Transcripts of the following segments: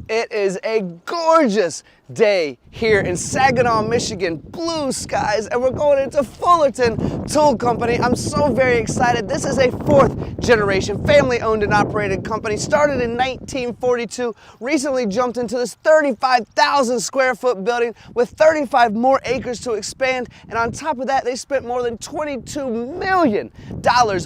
It is a gorgeous day here in Saginaw, Michigan, blue skies, and we're going into Fullerton Tool Company. I'm so very excited. This is a fourth generation, family owned and operated company, started in 1942, recently jumped into this 35,000 square foot building with 35 more acres to expand, and on top of that, they spent more than $22 million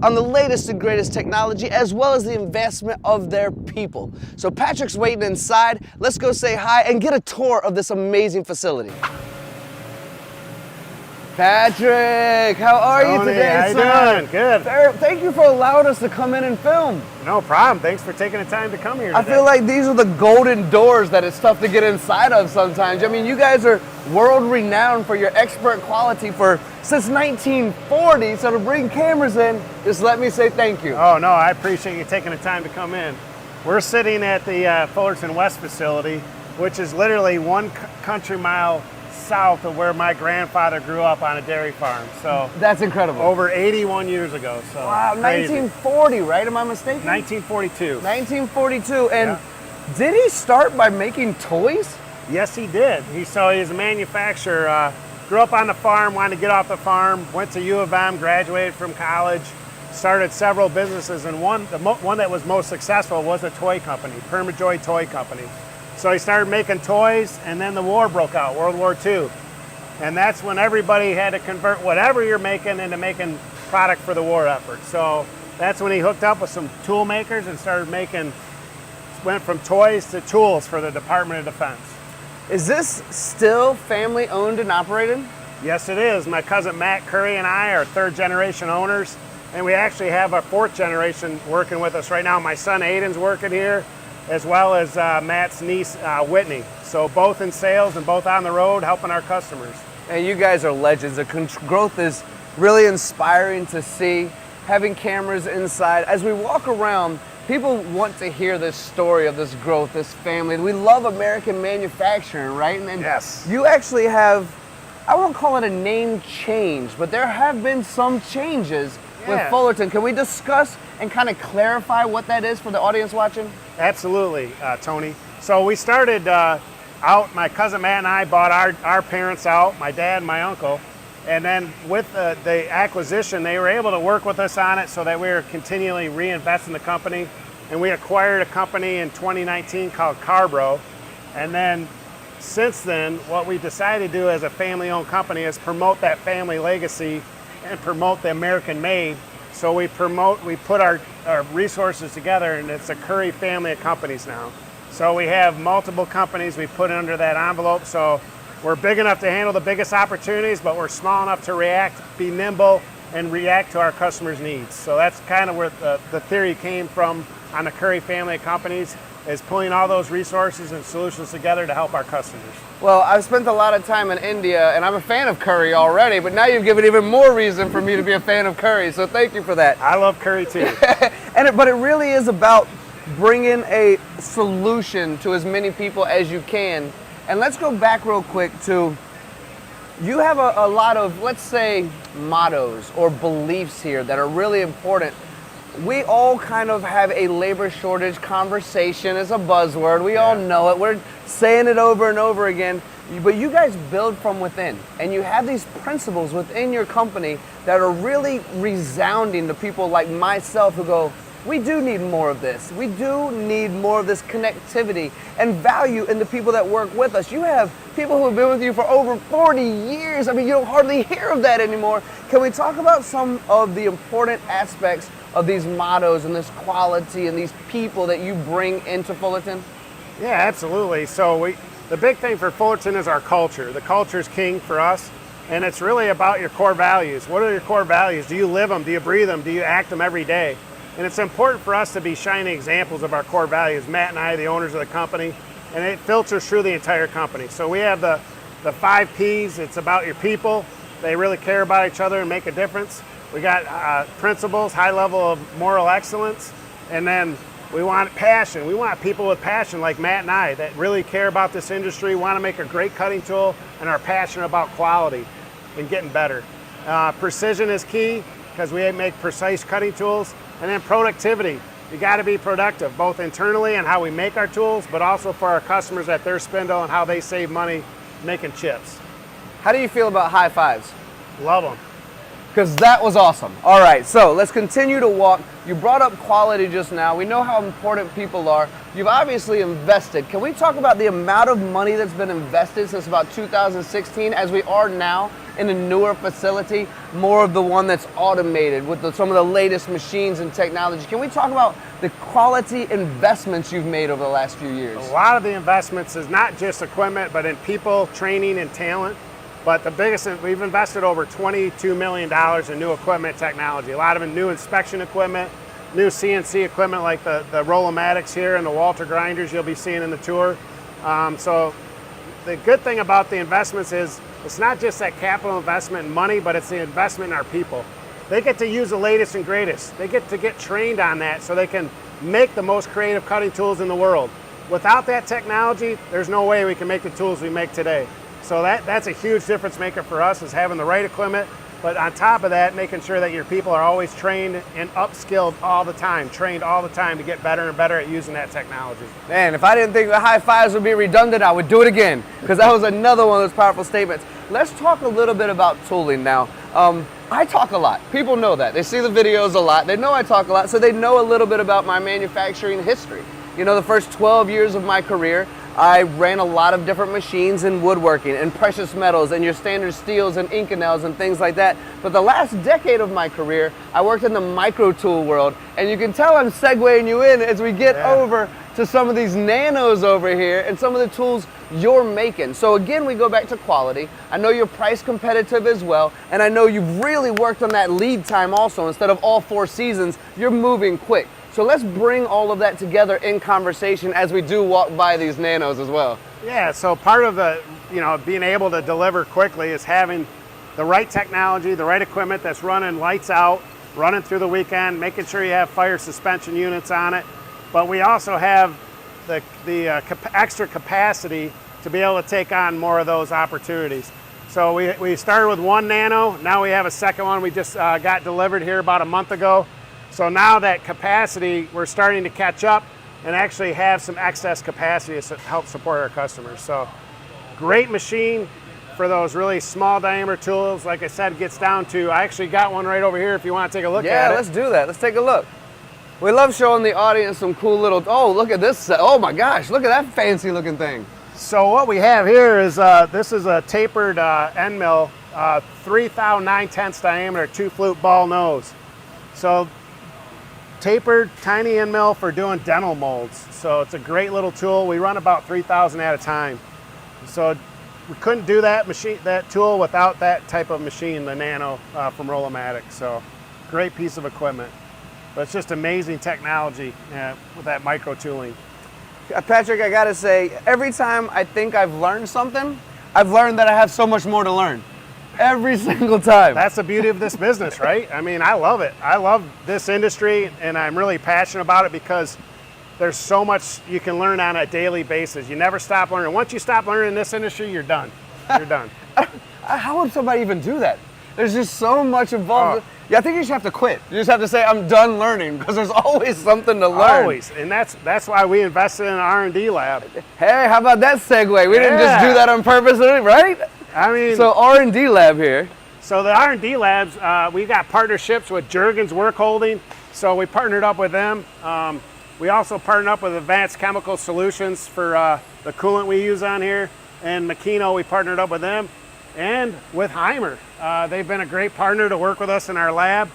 on the latest and greatest technology, as well as the investment of their people. So Patrick's waiting inside. Let's go say hi and get a tour of this amazing facility. Patrick, how are you today, sir? How you doing? Good. Thank you for allowing us to come in and film. No problem. Thanks for taking the time to come here today. I feel like these are the golden doors that it's tough to get inside of sometimes. I mean, you guys are world renowned for your expert quality since 1940, so to bring cameras in, just let me say thank you. Oh, no, I appreciate you taking the time to come in. We're sitting at the Fullerton West facility, which is literally one country mile south of where my grandfather grew up on a dairy farm. So that's incredible. Over 81 years ago. So wow, crazy. 1940, right? Am I mistaken? 1942. 1942. And yeah. Did he start by making toys? Yes, he did. He's a manufacturer. Grew up on the farm, wanted to get off the farm, went to U of M, graduated from college, started several businesses, and the one that was most successful was a toy company, Permajoy Toy Company. So he started making toys, and then the war broke out, World War II. And that's when everybody had to convert whatever you're making into making product for the war effort. So that's when he hooked up with some tool makers and went from toys to tools for the Department of Defense. Is this still family owned and operated? Yes, it is. My cousin Matt Curry and I are third generation owners, and we actually have our fourth generation working with us right now. My son Aiden's working here, as well as Matt's niece Whitney. So both in sales and both on the road helping our customers. And you guys are legends. The growth is really inspiring to see, having cameras inside. As we walk around, people want to hear this story of this growth, this family. We love American manufacturing, right? And yes. You actually have, I won't call it a name change, but there have been some changes with Fullerton. Can we discuss and kind of clarify what that is for the audience watching? Absolutely, Tony. So we started out, my cousin Matt and I bought our parents out, my dad and my uncle, and then with the acquisition, they were able to work with us on it so that we were continually reinvesting the company. And we acquired a company in 2019 called Carbro. And then since then, what we decided to do as a family-owned company is promote that family legacy and promote the American made. So we put our resources together, and it's a Curry family of companies now. So we have multiple companies we put under that envelope. So we're big enough to handle the biggest opportunities, but we're small enough to react, be nimble, and react to our customers' needs. So that's kind of where the theory came from on the Curry family of companies, is pulling all those resources and solutions together to help our customers. Well, I've spent a lot of time in India, and I'm a fan of curry already, but now you've given even more reason for me to be a fan of curry, so thank you for that. I love curry too. But it really is about bringing a solution to as many people as you can. And let's go back real quick to, you have a lot of, let's say, mottos or beliefs here that are really important. We all kind of have a labor shortage conversation as a buzzword. We all know it. We're saying it over and over again. But you guys build from within, and you have these principles within your company that are really resounding to people like myself who go, we do need more of this. We do need more of this connectivity and value in the people that work with us. You have people who have been with you for over 40 years. I mean, you don't hardly hear of that anymore. Can we talk about some of the important aspects of these mottos and this quality and these people that you bring into Fullerton? Yeah, absolutely. So the big thing for Fullerton is our culture. The culture is king for us, and it's really about your core values. What are your core values? Do you live them? Do you breathe them? Do you act them every day? And it's important for us to be shining examples of our core values. Matt and I, the owners of the company, and it filters through the entire company. So we have the 5 Ps. It's about your people. They really care about each other and make a difference. We got principles, high level of moral excellence, and then we want passion. We want people with passion like Matt and I that really care about this industry, want to make a great cutting tool, and are passionate about quality and getting better. Precision is key because we make precise cutting tools. And then productivity. You got to be productive, both internally and how we make our tools, but also for our customers at their spindle and how they save money making chips. How do you feel about high fives? Love them. Because that was awesome. All right, so let's continue to walk. You brought up quality just now. We know how important people are. You've obviously invested. Can we talk about the amount of money that's been invested since about 2016 as we are now in a newer facility, more of the one that's automated with some of the latest machines and technology? Can we talk about the quality investments you've made over the last few years? A lot of the investments is not just equipment, but in people, training, and talent. But the biggest, we've invested over $22 million in new equipment technology. A lot of it new inspection equipment, new CNC equipment like the Roll-O-Matics here and the Walter grinders you'll be seeing in the tour. So the good thing about the investments is it's not just that capital investment in money, but it's the investment in our people. They get to use the latest and greatest. They get to get trained on that so they can make the most creative cutting tools in the world. Without that technology, there's no way we can make the tools we make today. So that's a huge difference maker for us, is having the right equipment, but on top of that, making sure that your people are always trained and upskilled all the time, trained all the time to get better and better at using that technology. Man, if I didn't think the high fives would be redundant, I would do it again, because that was another one of those powerful statements. Let's talk a little bit about tooling now. I talk a lot. People know that. They see the videos a lot. They know I talk a lot, so they know a little bit about my manufacturing history. You know, the first 12 years of my career, I ran a lot of different machines in woodworking and precious metals and your standard steels and Inconels and things like that. But the last decade of my career, I worked in the micro tool world. And you can tell I'm segueing you in as we get over to some of these nanos over here and some of the tools you're making. So again, we go back to quality. I know you're price competitive as well. And I know you've really worked on that lead time also. Instead of all 4 seasons, you're moving quick. So let's bring all of that together in conversation as we do walk by these nanos as well. Yeah, so part of the, being able to deliver quickly is having the right technology, the right equipment that's running lights out, running through the weekend, making sure you have fire suspension units on it. But we also have the extra capacity to be able to take on more of those opportunities. So we started with 1 nano, now we have a second one we just got delivered here about a month ago. So now that capacity, we're starting to catch up and actually have some excess capacity to help support our customers. So great machine for those really small diameter tools. Like I said, it gets down to, I actually got one right over here if you want to take a look at it. Yeah, let's do that. Let's take a look. We love showing the audience some cool little, oh, look at this. Oh my gosh, look at that fancy looking thing. So what we have here is, this is a tapered end mill, 3 thou 9/10 diameter, 2-flute ball nose. So tapered, tiny end mill for doing dental molds. So it's a great little tool. We run about 3,000 at a time. So we couldn't do that tool without that type of machine, the Nano from Roll-O-Matics. So great piece of equipment. But it's just amazing technology with that micro tooling. Patrick, I gotta say, every time I think I've learned something, I've learned that I have so much more to learn. Every single time. That's the beauty of this business, right? I mean, I love it. I love this industry, and I'm really passionate about it because there's so much you can learn on a daily basis. You never stop learning. Once you stop learning in this industry, you're done. You're done. How would somebody even do that? There's just so much involved. Yeah, I think you just have to quit. You just have to say, I'm done learning, because there's always something to learn. Always, and that's why we invested in an R&D lab. Hey, how about that segue? We didn't just do that on purpose, right? I mean, so R&D lab here. So the R&D labs, we got partnerships with Juergens Work Holding, so we partnered up with them. We also partnered up with Advanced Chemical Solutions for the coolant we use on here, and Makino, we partnered up with them, and with Heimer. They've been a great partner to work with us in our lab.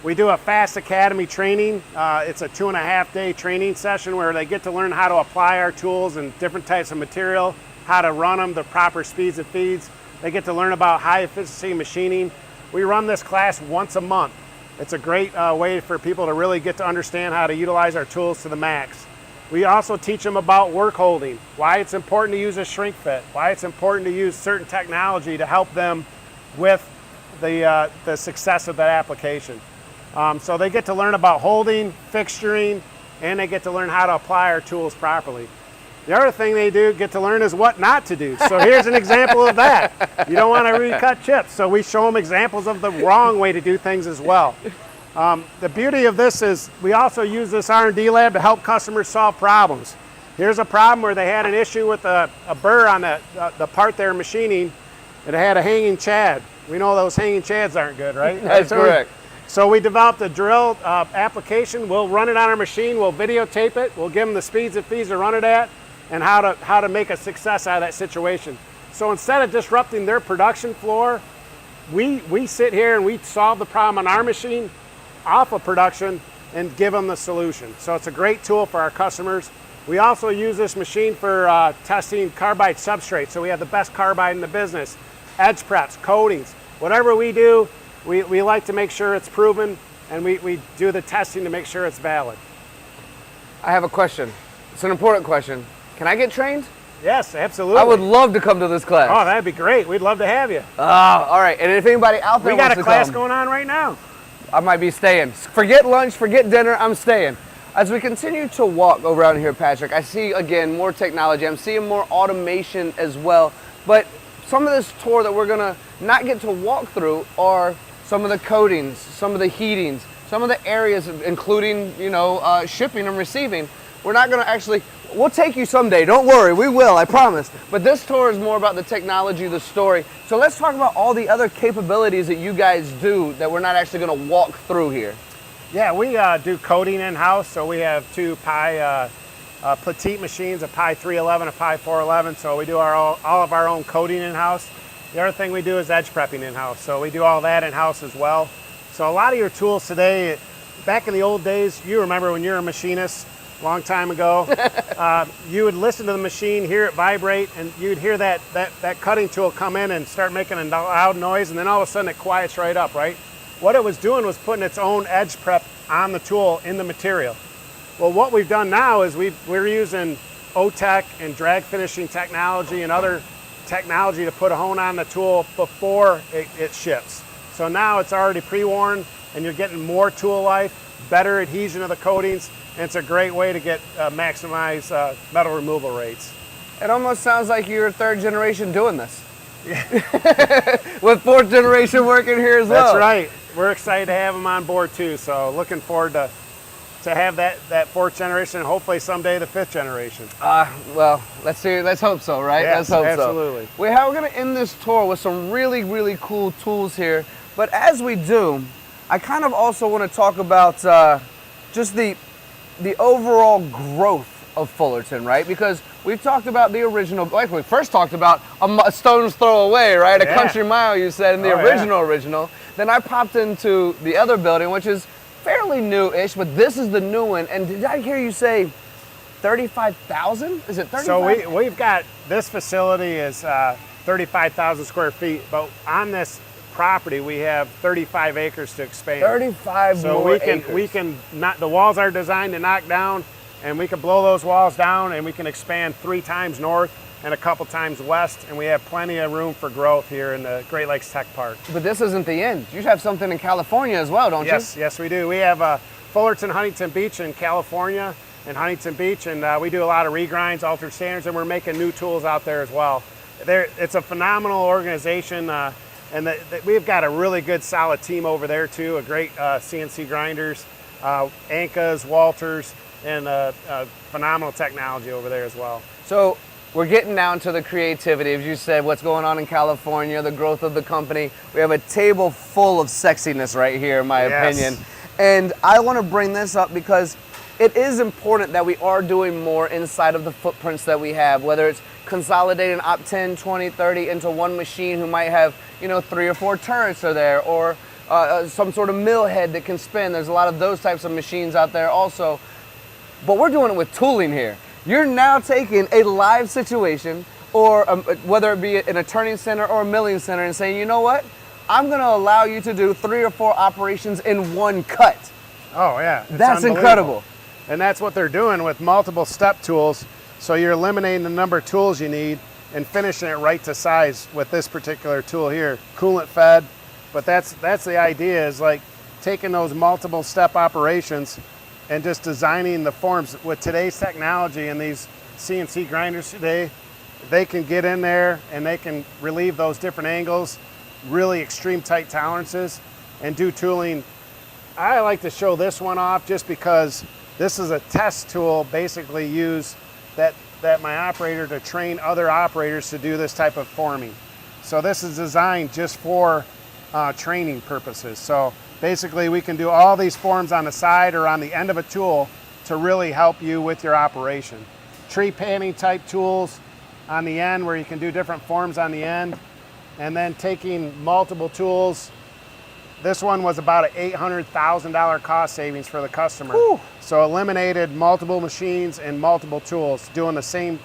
We do a Fast Academy training. It's a 2.5-day training session where they get to learn how to apply our tools and different types of material, how to run them, the proper speeds and feeds. They get to learn about high efficiency machining. We run this class once a month. It's a great way for people to really get to understand how to utilize our tools to the max. We also teach them about work holding, why it's important to use a shrink fit, why it's important to use certain technology to help them with the success of that application. So they get to learn about holding, fixturing, and they get to learn how to apply our tools properly. The other thing they do get to learn is what not to do. So here's an example of that. You don't want to recut chips. So we show them examples of the wrong way to do things as well. The beauty of this is we also use this R&D lab to help customers solve problems. Here's a problem where they had an issue with a burr on the part they're machining, and it had a hanging chad. We know those hanging chads aren't good, right? That's correct. So we developed a drill application. We'll run it on our machine. We'll videotape it. We'll give them the speeds and feeds to run it at, and how to make a success out of that situation. So instead of disrupting their production floor, we sit here and we solve the problem on our machine off of production and give them the solution. So it's a great tool for our customers. We also use this machine for testing carbide substrates. So we have the best carbide in the business, edge preps, coatings, whatever we do, we like to make sure it's proven, and we do the testing to make sure it's valid. I have a question. It's an important question. Can I get trained? Yes, absolutely. I would love to come to this class. Oh, that'd be great. We'd love to have you. All right. And if anybody out there we got wants a class to come, going on right now. I might be staying. Forget lunch, forget dinner, I'm staying. As we continue to walk around here, Patrick, I see, again, more technology. I'm seeing more automation as well. But some of this tour that we're going to not get to walk through are some of the coatings, some of the heatings, some of the areas, including, shipping and receiving. We're not going to actually, we'll take you someday. Don't worry, we will, I promise. But this tour is more about the technology, the story. So let's talk about all the other capabilities that you guys do that we're not actually going to walk through here. Yeah, we do coating in-house. So we have two Pi Petite machines, a Pi 311, a Pi 411. So we do all of our own coating in-house. The other thing we do is edge prepping in-house. So we do all that in-house as well. So a lot of your tools today, back in the old days, you remember when you were a machinist, a long time ago, you would listen to the machine, hear it vibrate, and you'd hear that cutting tool come in and start making a loud noise, and then all of a sudden it quiets right up, right? What it was doing was putting its own edge prep on the tool in the material. Well, what we've done now is we're using OTEC and drag finishing technology and other technology to put a hone on the tool before it ships. So now it's already pre-worn, and you're getting more tool life, better adhesion of the coatings, and it's a great way to get maximize metal removal rates. It almost sounds like you're third generation doing this. With fourth generation working here as well. That's right. We're excited to have them on board too. So looking forward to have that fourth generation, and hopefully someday the fifth generation. Well, let's hope so, right? Yes, let's hope absolutely. So. We're going to end this tour with some really, really cool tools here. But as we do, I kind of also want to talk about just the overall growth of Fullerton, right? Because we've talked about the original, like we first talked about a stone's throw away, right? Yeah. A country mile, you said, in the original. Then I popped into the other building, which is fairly new-ish, but this is the new one. And did I hear you say 35,000? Is it 35? So we've got, this facility is 35,000 square feet, but on this property we have 35 acres to expand. 35 so more acres. acres. We can not, the walls are designed to knock down, and we can blow those walls down, and we can expand 3 times north and a couple times west, and we have plenty of room for growth here in the Great Lakes Tech Park. But this isn't the end. You have something in California as well, don't you? Yes, we do. We have Fullerton, Huntington Beach in California, and Huntington Beach, and we do a lot of regrinds, altered standards, and we're making new tools out there as well. It's a phenomenal organization, and we've got a really good, solid team over there too. A great CNC grinders, Ancas, Walters, and phenomenal technology over there as well. So we're getting down to the creativity, as you said, what's going on in California, the growth of the company. We have a table full of sexiness right here, in my opinion. And I want to bring this up because it is important that we are doing more inside of the footprints that we have, whether it's consolidating op 10, 20, 30 into one machine who might have, 3 or 4 turrets are there, or some sort of mill head that can spin. There's a lot of those types of machines out there also. But we're doing it with tooling here. You're now taking a live situation, or whether it be in a turning center or a milling center, and saying, you know what? I'm going to allow you to do 3 or 4 operations in one cut. Oh yeah, that's incredible. And that's what they're doing with multiple step tools. So you're eliminating the number of tools you need and finishing it right to size with this particular tool here. Coolant fed, but that's the idea, is like taking those multiple step operations and just designing the forms. With today's technology and these CNC grinders today, they can get in there and they can relieve those different angles, really extreme tight tolerances, and do tooling I like to show this one off just because this is a test tool basically used that my operator to train other operators to do this type of forming. So this is designed just for training purposes. So basically we can do all these forms on the side or on the end of a tool to really help you with your operation. Tree panning type tools on the end where you can do different forms on the end, and then taking multiple tools. This one was about an $800,000 cost savings for the customer. Whew. So eliminated multiple machines and multiple tools doing the same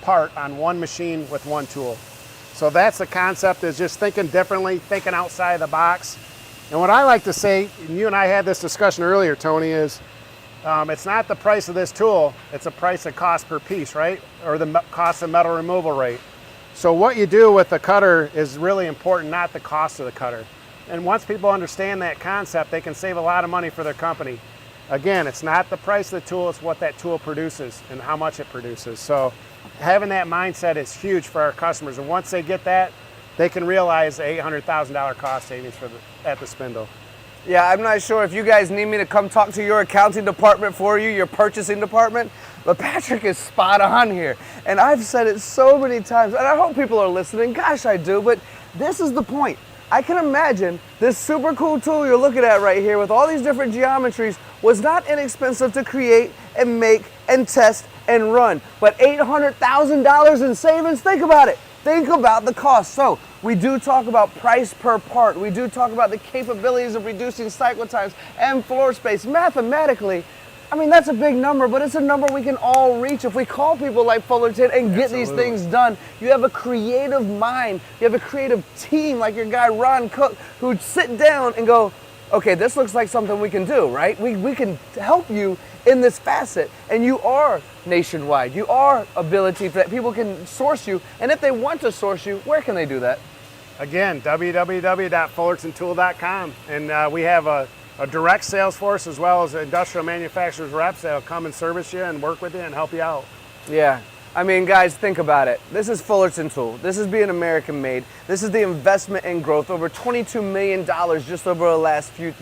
part on one machine with one tool. So that's the concept, is just thinking differently, thinking outside the box. And what I like to say, and you and I had this discussion earlier, Tony, is it's not the price of this tool, it's the price of cost per piece, right? Or the cost of metal removal rate. So what you do with the cutter is really important, not the cost of the cutter. And once people understand that concept, they can save a lot of money for their company. Again, it's not the price of the tool, it's what that tool produces and how much it produces. So having that mindset is huge for our customers. And once they get that, they can realize the $800,000 cost savings at the spindle. Yeah, I'm not sure if you guys need me to come talk to your accounting department for you, your purchasing department, but Patrick is spot on here. And I've said it so many times, and I hope people are listening. Gosh, I do, but this is the point. I can imagine this super cool tool you're looking at right here with all these different geometries was not inexpensive to create and make and test and run. But $800,000 in savings, think about it. Think about the cost. So we do talk about price per part. We do talk about the capabilities of reducing cycle times and floor space. Mathematically, I mean, that's a big number, but it's a number we can all reach if we call people like Fullerton and get these things done. You have a creative mind. You have a creative team like your guy Ron Cook who'd sit down and go, okay, this looks like something we can do, right? We can help you in this facet. And you are nationwide. You are ability that people can source you. And if they want to source you, where can they do that? Again, www.fullertontool.com. And we have a direct sales force as well as industrial manufacturers reps that'll come and service you and work with you and help you out. Yeah. I mean, guys, think about it. This is Fullerton Tool. This is being American made. This is the investment in growth. Over $22 million just over the last few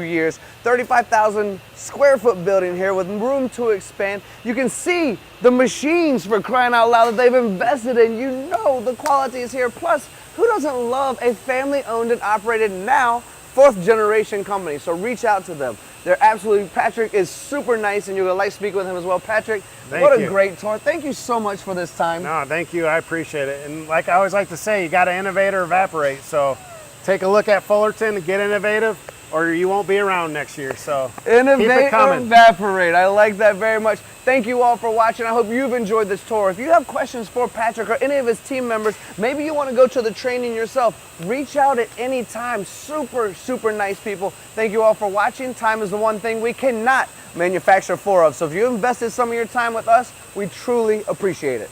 years. 35,000 square foot building here with room to expand. You can see the machines, for crying out loud, that they've invested in. You know the quality is here. Plus, who doesn't love a family owned and operated now 4th generation company? So reach out to them. They're absolutely, Patrick is super nice and you're gonna like speak with him as well. Patrick, what a great tour. Thank you so much for this time. No, thank you, I appreciate it. And like I always like to say, you gotta innovate or evaporate. So take a look at Fullerton and get innovative, or you won't be around next year. So innovate or evaporate. I like that very much. Thank you all for watching. I hope you've enjoyed this tour. If you have questions for Patrick or any of his team members, maybe you want to go to the training yourself, reach out at any time. Super, super nice people. Thank you all for watching. Time is the one thing we cannot manufacture for of. So if you invested some of your time with us, we truly appreciate it.